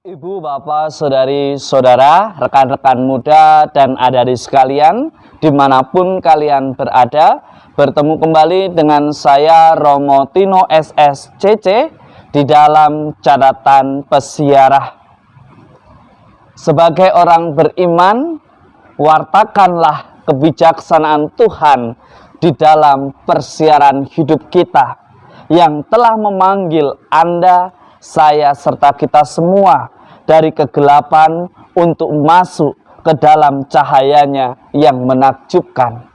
Ibu, bapak, saudari, saudara, rekan-rekan muda, dan adik-adik sekalian, dimanapun kalian berada, bertemu kembali dengan saya Romo Tino SSCC di dalam catatan pesiarah. Sebagai orang beriman, wartakanlah kebijaksanaan Tuhan di dalam persiaran hidup kita yang telah memanggil Anda, saya, serta kita semua dari kegelapan untuk masuk ke dalam cahayanya yang menakjubkan.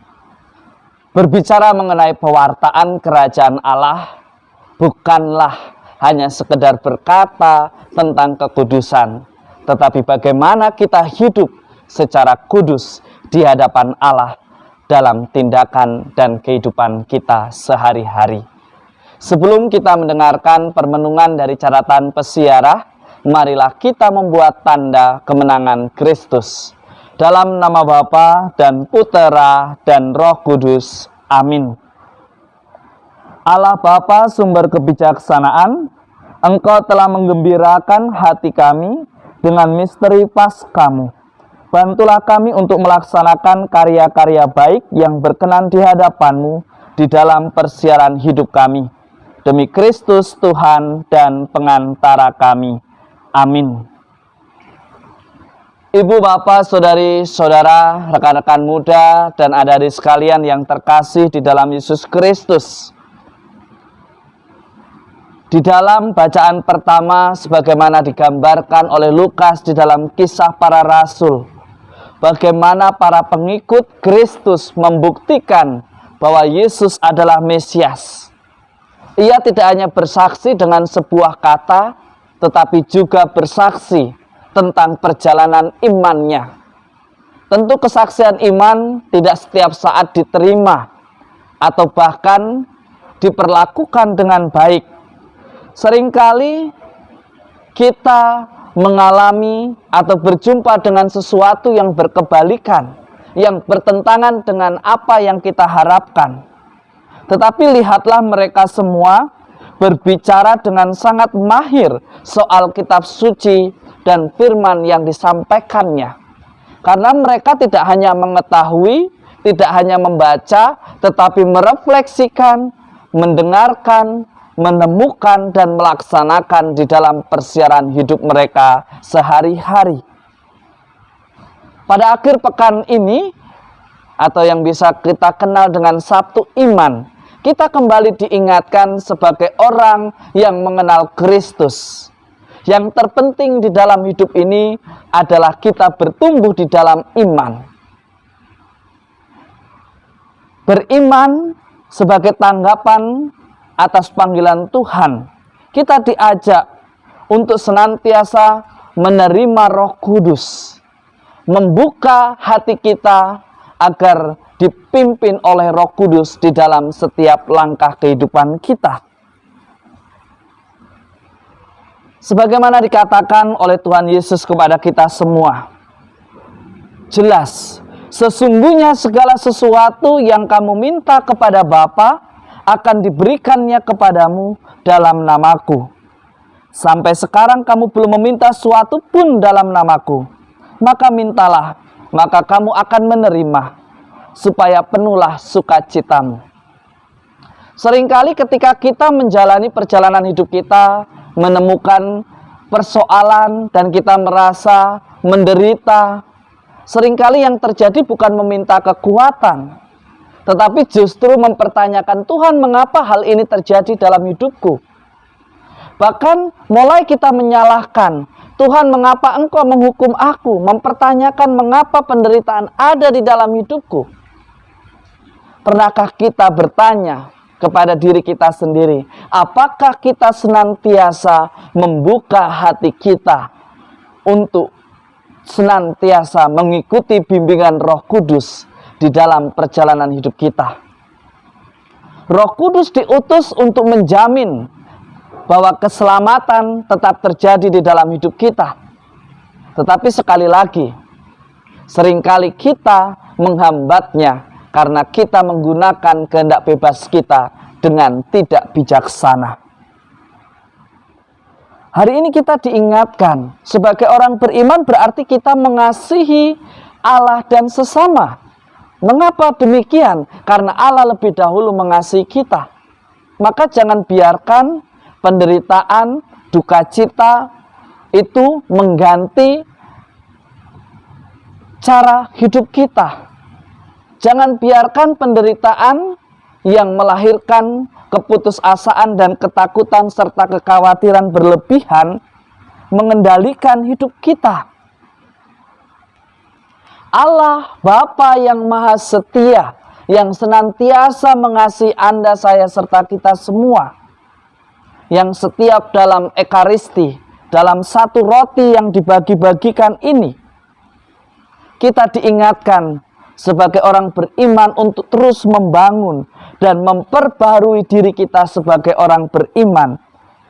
Berbicara mengenai pewartaan kerajaan Allah bukanlah hanya sekedar berkata tentang kekudusan, tetapi bagaimana kita hidup secara kudus di hadapan Allah dalam tindakan dan kehidupan kita sehari-hari. Sebelum kita mendengarkan permenungan dari catatan pesiarah, marilah kita membuat tanda kemenangan Kristus. Dalam nama Bapa dan Putera dan Roh Kudus. Amin. Allah Bapa, sumber kebijaksanaan, Engkau telah menggembirakan hati kami dengan misteri Paskah-Mu. Bantulah kami untuk melaksanakan karya-karya baik yang berkenan di hadapan-Mu di dalam persiaran hidup kami. Demi Kristus Tuhan dan pengantara kami. Amin. Ibu, bapak, saudari, saudara, rekan-rekan muda, dan adik-adik sekalian yang terkasih di dalam Yesus Kristus. Di dalam bacaan pertama, sebagaimana digambarkan oleh Lukas di dalam Kisah Para Rasul, bagaimana para pengikut Kristus membuktikan bahwa Yesus adalah Mesias. Ia tidak hanya bersaksi dengan sebuah kata, tetapi juga bersaksi tentang perjalanan imannya. Tentu kesaksian iman tidak setiap saat diterima atau bahkan diperlakukan dengan baik. Seringkali kita mengalami atau berjumpa dengan sesuatu yang berkebalikan, yang bertentangan dengan apa yang kita harapkan. Tetapi lihatlah mereka semua berbicara dengan sangat mahir soal kitab suci dan firman yang disampaikannya. Karena mereka tidak hanya mengetahui, tidak hanya membaca, tetapi merefleksikan, mendengarkan, menemukan, dan melaksanakan di dalam persiaran hidup mereka sehari-hari. Pada akhir pekan ini, atau yang bisa kita kenal dengan Sabtu Iman, kita kembali diingatkan sebagai orang yang mengenal Kristus. Yang terpenting di dalam hidup ini adalah kita bertumbuh di dalam iman. Beriman sebagai tanggapan atas panggilan Tuhan. Kita diajak untuk senantiasa menerima Roh Kudus, membuka hati kita agar dipimpin oleh Roh Kudus di dalam setiap langkah kehidupan kita. Sebagaimana dikatakan oleh Tuhan Yesus kepada kita semua, jelas, sesungguhnya segala sesuatu yang kamu minta kepada Bapa akan diberikannya kepadamu dalam namaku. Sampai sekarang kamu belum meminta sesuatu pun dalam namaku. Maka mintalah, maka kamu akan menerima, supaya penuhlah sukacitamu. Seringkali ketika kita menjalani perjalanan hidup kita, menemukan persoalan dan kita merasa menderita, seringkali yang terjadi bukan meminta kekuatan, tetapi justru mempertanyakan, Tuhan, mengapa hal ini terjadi dalam hidupku? Bahkan mulai kita menyalahkan, Tuhan, mengapa Engkau menghukum aku? Mempertanyakan mengapa penderitaan ada di dalam hidupku. Pernahkah kita bertanya kepada diri kita sendiri, apakah kita senantiasa membuka hati kita untuk senantiasa mengikuti bimbingan Roh Kudus di dalam perjalanan hidup kita? Roh Kudus diutus untuk menjamin bahwa keselamatan tetap terjadi di dalam hidup kita. Tetapi sekali lagi, seringkali kita menghambatnya karena kita menggunakan kehendak bebas kita dengan tidak bijaksana. Hari ini kita diingatkan, sebagai orang beriman berarti kita mengasihi Allah dan sesama. Mengapa demikian? Karena Allah lebih dahulu mengasihi kita. Maka jangan biarkan penderitaan, duka cita itu mengganti cara hidup kita. Jangan biarkan penderitaan yang melahirkan keputusasaan dan ketakutan serta kekhawatiran berlebihan mengendalikan hidup kita. Allah Bapa yang Maha Setia, yang senantiasa mengasihi Anda, saya, serta kita semua, yang setiap dalam ekaristi, dalam satu roti yang dibagi-bagikan ini, kita diingatkan sebagai orang beriman untuk terus membangun dan memperbarui diri kita sebagai orang beriman,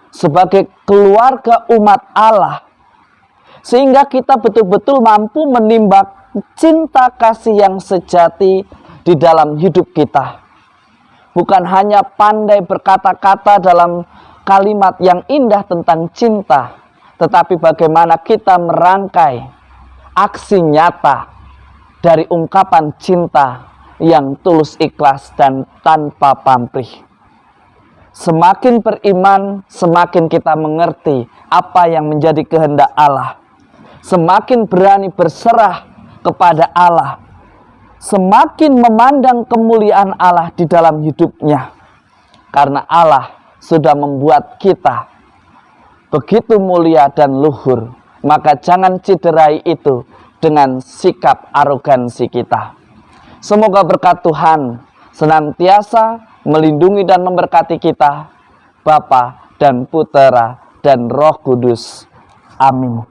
sebagai keluarga umat Allah, sehingga kita betul-betul mampu menimba cinta kasih yang sejati di dalam hidup kita. Bukan hanya pandai berkata-kata dalam kalimat yang indah tentang cinta, tetapi bagaimana kita merangkai aksi nyata dari ungkapan cinta yang tulus, ikhlas, dan tanpa pamrih. Semakin beriman, semakin kita mengerti apa yang menjadi kehendak Allah. Semakin berani berserah kepada Allah. Semakin memandang kemuliaan Allah di dalam hidupnya. Karena Allah sudah membuat kita begitu mulia dan luhur. Maka jangan cederai itu dengan sikap arogansi kita. Semoga berkat Tuhan senantiasa melindungi dan memberkati kita, Bapa dan Putera dan Roh Kudus. Amin.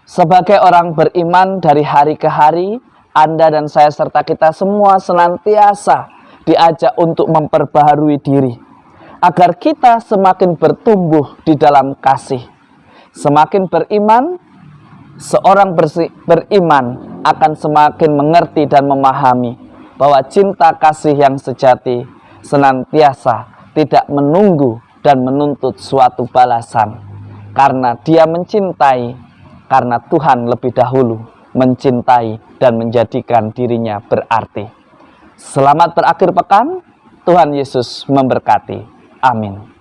Sebagai orang beriman dari hari ke hari, Anda dan saya serta kita semua senantiasa diajak untuk memperbaharui diri, agar kita semakin bertumbuh di dalam kasih. Semakin beriman, seorang beriman akan semakin mengerti dan memahami bahwa cinta kasih yang sejati senantiasa tidak menunggu dan menuntut suatu balasan. Karena dia mencintai, karena Tuhan lebih dahulu mencintai dan menjadikan dirinya berarti. Selamat berakhir pekan, Tuhan Yesus memberkati. Amin.